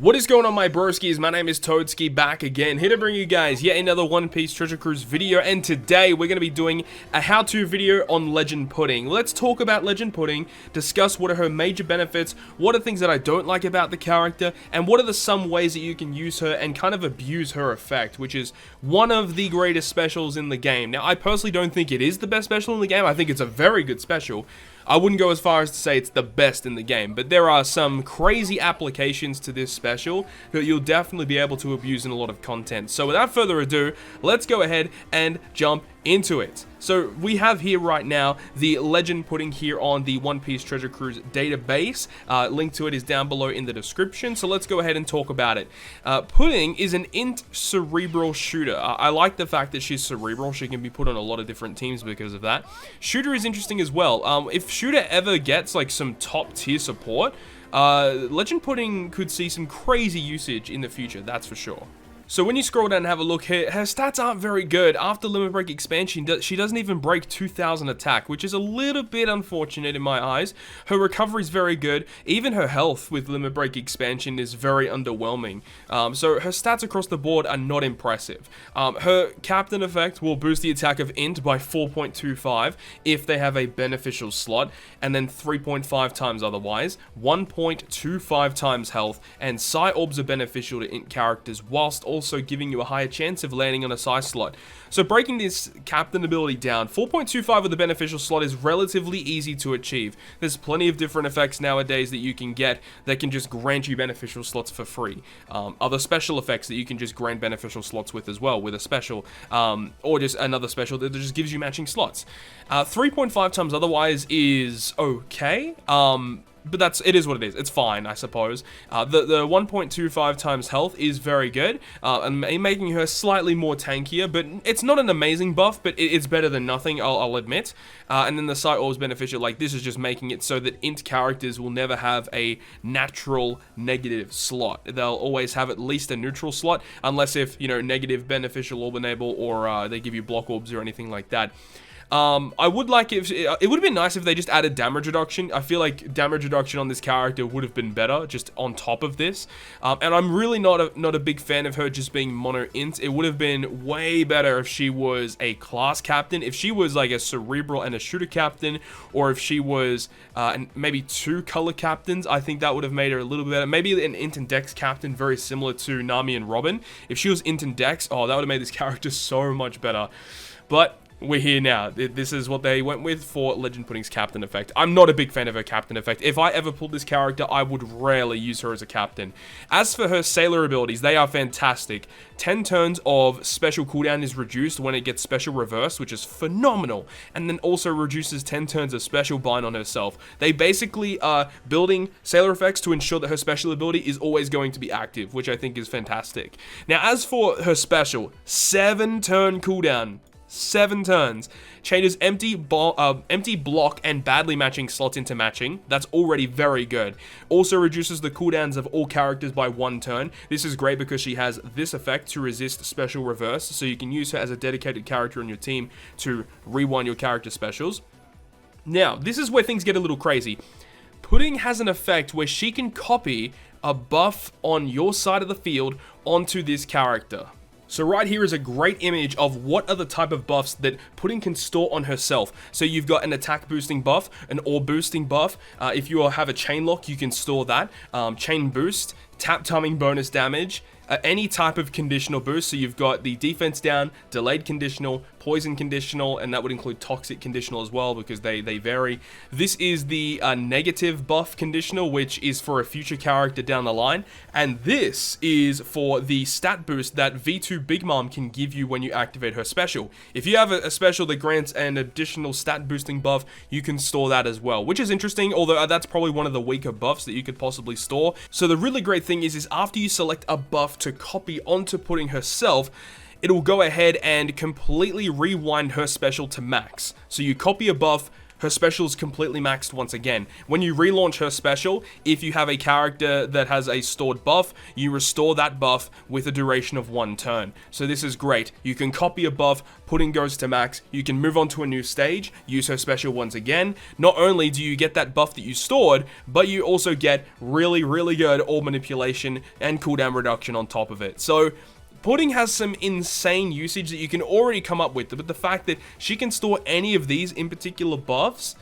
What is going on, my broskiis? My name is Toadskii, back again, here to bring you guys yet another One Piece Treasure Cruise video, and today we're going to be doing a how-to video on Legend Pudding. Let's talk about Legend Pudding, discuss what are her major benefits, what are things that I don't like about the character, and what are some ways that you can use her and kind of abuse her effect, which is one of the greatest specials in the game. Now, I personally don't think it is the best special in the game. I think it's a very good special. I wouldn't go as far as to say it's the best in the game, but there are some crazy applications to this special that you'll definitely be able to abuse in a lot of content. So without further ado, let's go ahead and jump into it. So we have here right now the Legend Pudding here on the One Piece Treasure Cruise database. Link to it is down below in the description, so let's go ahead and talk about it. Pudding is an int cerebral shooter. I like the fact that she's cerebral. She can be put on a lot of different teams because of that. Shooter is interesting as well. If Shooter ever gets like some top tier support, Legend Pudding could see some crazy usage in the future, that's for sure. So when you scroll down and have a look here, her stats aren't very good. After Limit Break expansion, she doesn't even break 2,000 attack, which is a little bit unfortunate in my eyes. Her recovery is very good. Even her health with Limit Break expansion is very underwhelming. So her stats across the board are not impressive. Her captain effect will boost the attack of Int by 4.25 if they have a beneficial slot, and then 3.5 times otherwise, 1.25 times health, and Psi Orbs are beneficial to Int characters, whilst also giving you a higher chance of landing on a Psi slot. So breaking this captain ability down, 4.25 with the beneficial slot is relatively easy to achieve. There's plenty of different effects nowadays that you can get that can just grant you beneficial slots for free. Other special effects that you can just grant beneficial slots with as well, with a special, or just another special that just gives you matching slots. 3.5 times otherwise is okay. But it is what it is. It's fine, I suppose. The 1.25 times health is very good, and making her slightly more tankier, but it's not an amazing buff, but it's better than nothing, I'll admit. And then the Psi Orbs beneficial, like this is just making it so that Int characters will never have a natural negative slot. They'll always have at least a neutral slot, unless if, you know, negative beneficial orb enable, or they give you block orbs or anything like that. I would like it would have been nice if they just added damage reduction. I feel like damage reduction on this character would have been better just on top of this. And I'm really not a big fan of her just being mono int. It would have been way better if she was a class captain, if she was like a cerebral and a shooter captain, or if she was maybe two color captains. I think that would have made her a little bit better. Maybe an int and dex captain, very similar to Nami and Robin. If she was int and dex, oh, that would have made this character so much better. But we're here now. This is what they went with for Legend Pudding's captain effect. I'm not a big fan of her captain effect. If I ever pulled this character, I would rarely use her as a captain. As for her sailor abilities, they are fantastic. 10 turns of special cooldown is reduced when it gets special reverse, which is phenomenal. And then also reduces 10 turns of special bind on herself. They basically are building sailor effects to ensure that her special ability is always going to be active, which I think is fantastic. Now, as for her special, 7 turn cooldown. 7 turns. Changes empty block and badly matching slots into matching. That's already very good. Also reduces the cooldowns of all characters by 1 turn. This is great because she has this effect to resist special reverse, so you can use her as a dedicated character on your team to rewind your character specials. Now, this is where things get a little crazy. Pudding has an effect where she can copy a buff on your side of the field onto this character. So right here is a great image of what are the type of buffs that Pudding can store on herself. So you've got an attack boosting buff, an orb boosting buff. If you have a chain lock, you can store that. Chain boost, tap timing bonus damage, any type of conditional boost. So you've got the defense down, delayed conditional, poison conditional, and that would include toxic conditional as well because they vary. This is the negative buff conditional, which is for a future character down the line, and this is for the stat boost that V2 Big Mom can give you when you activate her special. If you have a special that grants an additional stat boosting buff, you can store that as well, which is interesting, although that's probably one of the weaker buffs that you could possibly store. So the really great thing is after you select a buff to copy onto Pudding herself, it will go ahead and completely rewind her special to max. So you copy a buff, her special is completely maxed once again. When you relaunch her special, if you have a character that has a stored buff, you restore that buff with a duration of 1 turn. So this is great. You can copy a buff, pudding goes to max, you can move on to a new stage, use her special once again. Not only do you get that buff that you stored, but you also get really, really good orb manipulation and cooldown reduction on top of it. So Pudding has some insane usage that you can already come up with, but the fact that she can store any of these in particular buffs,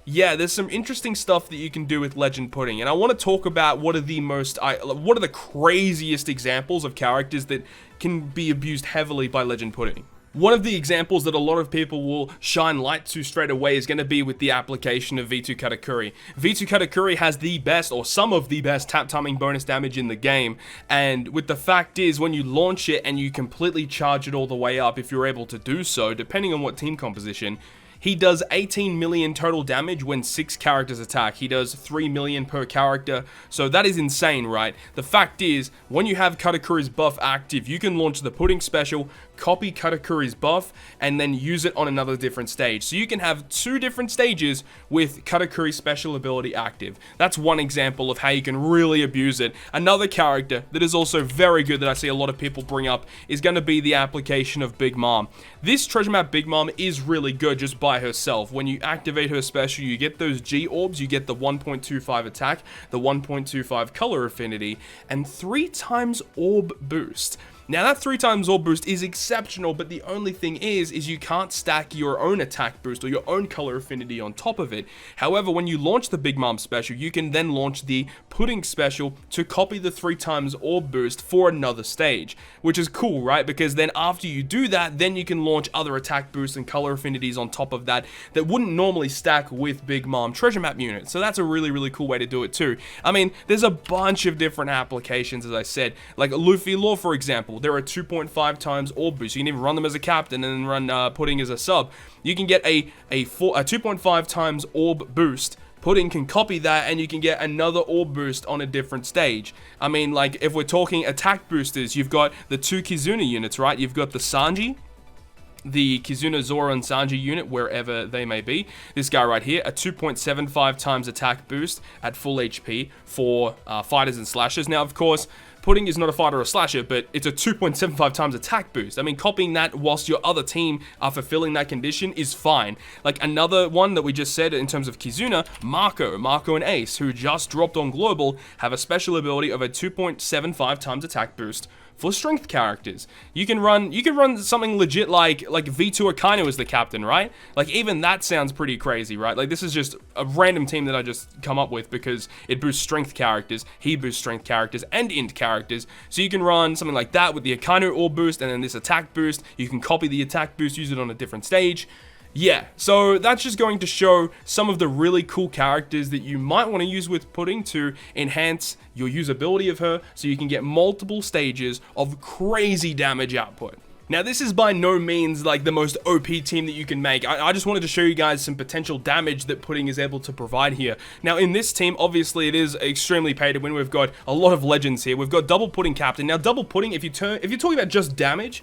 yeah, there's some interesting stuff that you can do with Legend Pudding, and I want to talk about what are the craziest examples of characters that can be abused heavily by Legend Pudding. One of the examples that a lot of people will shine light to straight away is going to be with the application of V2 Katakuri. V2 Katakuri has the best, or some of the best, tap timing bonus damage in the game, and with the fact is, when you launch it and you completely charge it all the way up, if you're able to do so, depending on what team composition, he does 18 million total damage when 6 characters attack. He does 3 million per character, so that is insane, right? The fact is, when you have Katakuri's buff active, you can launch the Pudding special, copy Katakuri's buff, and then use it on another different stage. So you can have 2 different stages with Katakuri's special ability active. That's one example of how you can really abuse it. Another character that is also very good that I see a lot of people bring up is going to be the application of Big Mom. This treasure map Big Mom is really good just by herself. When you activate her special, you get those G orbs, you get the 1.25 attack, the 1.25 color affinity, and 3 times orb boost. Now that 3 times orb boost is exceptional, but the only thing is you can't stack your own attack boost or your own color affinity on top of it. However, when you launch the Big Mom special, you can then launch the Pudding special to copy the 3 times orb boost for another stage, which is cool, right? Because then after you do that, then you can launch other attack boosts and color affinities on top of that wouldn't normally stack with Big Mom treasure map units. So that's a really, really cool way to do it too. I mean, there's a bunch of different applications, as I said, like Luffy Law, for example. There are 2.5 times orb boost. You can even run them as a captain and then run Pudding as a sub. You can get a 2.5 times orb boost. Pudding can copy that, and you can get another orb boost on a different stage. I mean, like, if we're talking attack boosters, you've got the 2 Kizuna units, right? You've got the Sanji, the Kizuna, Zoro, and Sanji unit, wherever they may be. This guy right here, a 2.75 times attack boost at full HP for fighters and slashers. Now, of course, Pudding is not a fighter or slasher, but it's a 2.75 times attack boost. I mean, copying that whilst your other team are fulfilling that condition is fine. Like another one that we just said in terms of Kizuna, Marco and Ace, who just dropped on Global, have a special ability of a 2.75 times attack boost for strength characters. You can run something legit like V2 Akainu as the captain, right? Like, even that sounds pretty crazy, right? Like, this is just a random team that I just come up with because it boosts strength characters, he boosts strength characters, and int characters. So you can run something like that with the Akainu orb boost and then this attack boost. You can copy the attack boost, use it on a different stage. Yeah, so that's just going to show some of the really cool characters that you might want to use with Pudding to enhance your usability of her so you can get multiple stages of crazy damage output. Now, this is by no means like the most OP team that you can make. I just wanted to show you guys some potential damage that Pudding is able to provide here. Now, in this team, obviously, it is extremely pay to win. We've got a lot of legends here. We've got double Pudding captain. Now, double Pudding, if you're talking about just damage,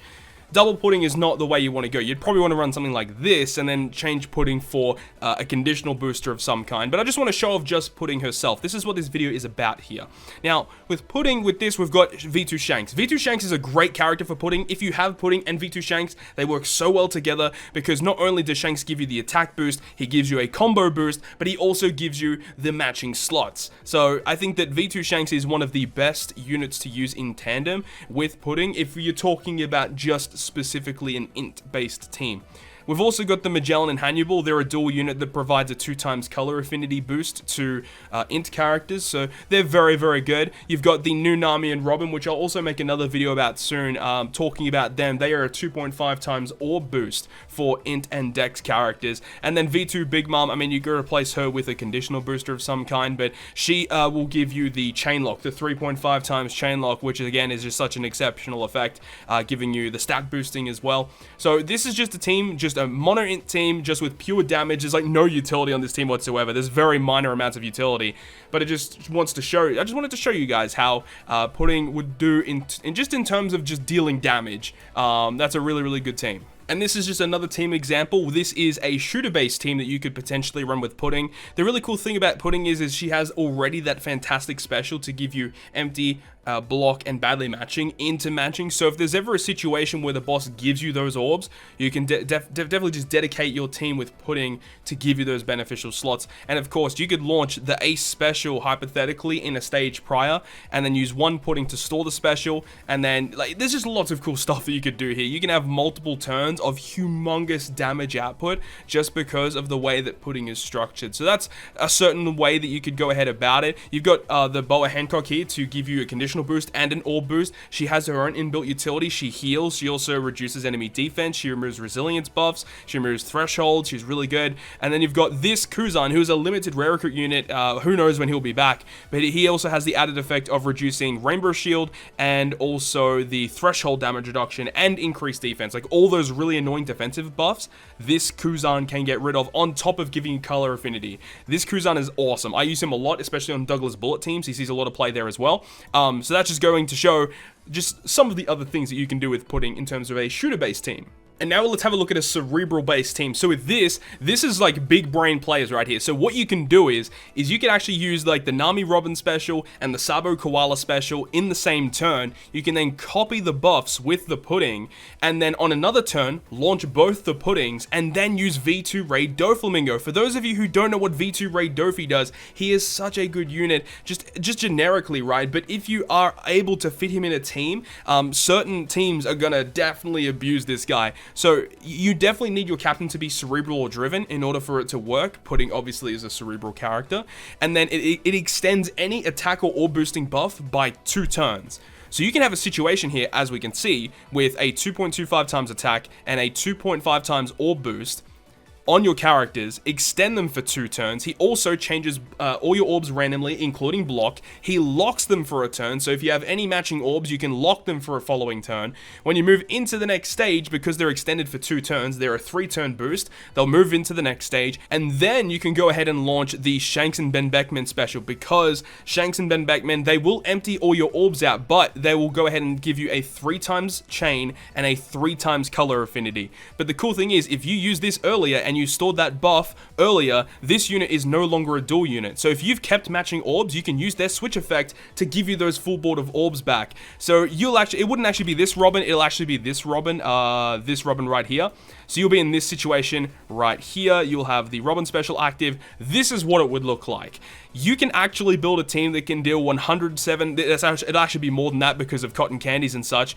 double Pudding is not the way you want to go. You'd probably want to run something like this and then change Pudding for a conditional booster of some kind. But I just want to show off just Pudding herself. This is what this video is about here. Now, with Pudding, with this, we've got V2 Shanks. V2 Shanks is a great character for Pudding. If you have Pudding and V2 Shanks, they work so well together because not only does Shanks give you the attack boost, he gives you a combo boost, but he also gives you the matching slots. So I think that V2 Shanks is one of the best units to use in tandem with Pudding if you're talking about just specifically an int-based team. We've also got the Magellan and Hannibal. They're a dual unit that provides a 2 times color affinity boost to int characters, so they're very, very good. You've got the new Nami and Robin, which I'll also make another video about soon, talking about them. They are a 2.5 times orb boost for int and dex characters. And then V2 Big Mom, I mean, you can replace her with a conditional booster of some kind, but she will give you the chain lock, the 3.5 times chain lock, which again is just such an exceptional effect, giving you the stat boosting as well. So this is just a team, just a mono int team, just with pure damage. There's like no utility on this team whatsoever. There's very minor amounts of utility, but it just wants to show. I just wanted to show you guys how Pudding would do in terms of just dealing damage. That's a really, really good team. And this is just another team example. This is a shooter-based team that you could potentially run with Pudding. The really cool thing about Pudding is she has already that fantastic special to give you empty, block, and badly matching into matching. So if there's ever a situation where the boss gives you those orbs, you can definitely just dedicate your team with Pudding to give you those beneficial slots. And of course, you could launch the ace special hypothetically in a stage prior, and then use one Pudding to store the special. And then, like, there's just lots of cool stuff that you could do here. You can have multiple turns of humongous damage output just because of the way that Pudding is structured. So that's a certain way that you could go ahead about it. You've got the Boa Hancock here to give you a conditional boost and an orb boost. She has her own inbuilt utility. She heals. She also reduces enemy defense. She removes resilience buffs. She removes thresholds. She's really good. And then you've got this KonradCurze, who is a limited rare recruit unit. Who knows when he'll be back, but he also has the added effect of reducing rainbow shield and also the threshold damage reduction and increased defense. Like all those really annoying defensive buffs, this KonradCurze can get rid of on top of giving you color affinity. This KonradCurze is awesome. I use him a lot, especially on Douglas Bullet teams. He sees a lot of play there as well. So that's just going to show just some of the other things that you can do with Pudding in terms of a shooter-based team. And now let's have a look at a cerebral-based team. So with this is like big brain players right here. So what you can do is you can actually use like the Nami Robin special and the Sabo Koalla special in the same turn. You can then copy the buffs with the Pudding, and then on another turn, launch both the Puddings, and then use V2 Raid Doflamingo. For those of you who don't know what V2 Raid Dofi does, he is such a good unit, just generically, right? But if you are able to fit him in a team, certain teams are gonna definitely abuse this guy. So you definitely need your captain to be cerebral or driven in order for it to work. Pudding obviously is a cerebral character. And then it extends any attack or orb boosting buff by 2 turns. So you can have a situation here, as we can see, with a 2.25 times attack and a 2.5 times orb boost on your characters, extend them for 2 turns. He also changes all your orbs randomly, including block. He locks them for a turn, so if you have any matching orbs, you can lock them for a following turn. When you move into the next stage, because they're extended for 2 turns, they're a 3-turn boost. They'll move into the next stage, and then you can go ahead and launch the Shanks and Ben Beckman special, because Shanks and Ben Beckman, they will empty all your orbs out, but they will go ahead and give you a 3 times chain and a 3 times color affinity. But the cool thing is, if you use this earlier and you stored that buff earlier, this unit is no longer a dual unit. So if you've kept matching orbs, you can use their switch effect to give you those full board of orbs back. So it wouldn't actually be this Robin, it'll actually be this Robin right here. So you'll be in this situation right here. You'll have the Robin special active. This is what it would look like. You can actually build a team that can deal 107, it'll actually be more than that because of cotton candies and such.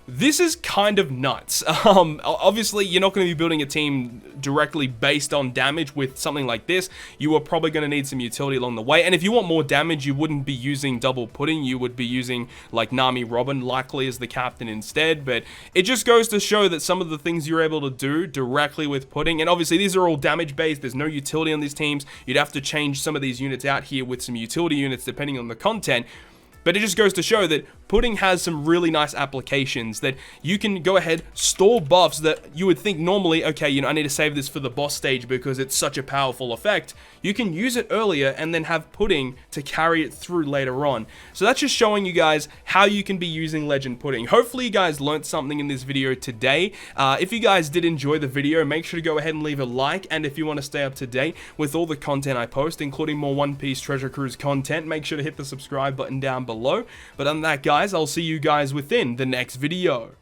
This is kind of nuts. Obviously, you're not going to be building a team directly based on damage with something like this. You are probably going to need some utility along the way. And if you want more damage, you wouldn't be using double Pudding. You would be using like Nami Robin likely as the captain instead. But it just goes to show that some of the things you're able to do directly with Pudding. And obviously, these are all damage based. There's no utility on these teams. You'd have to change some of these units out here with some utility units depending on the content. But it just goes to show that Pudding has some really nice applications that you can go ahead, store buffs that you would think normally, okay, you know, I need to save this for the boss stage because it's such a powerful effect. You can use it earlier and then have Pudding to carry it through later on. So that's just showing you guys how you can be using Legend Pudding. Hopefully you guys learned something in this video today. If you guys did enjoy the video, make sure to go ahead and leave a like. And if you want to stay up to date with all the content I post, including more One Piece Treasure Cruise content, make sure to hit the subscribe button down below. But other than that, guys, I'll see you guys within the next video.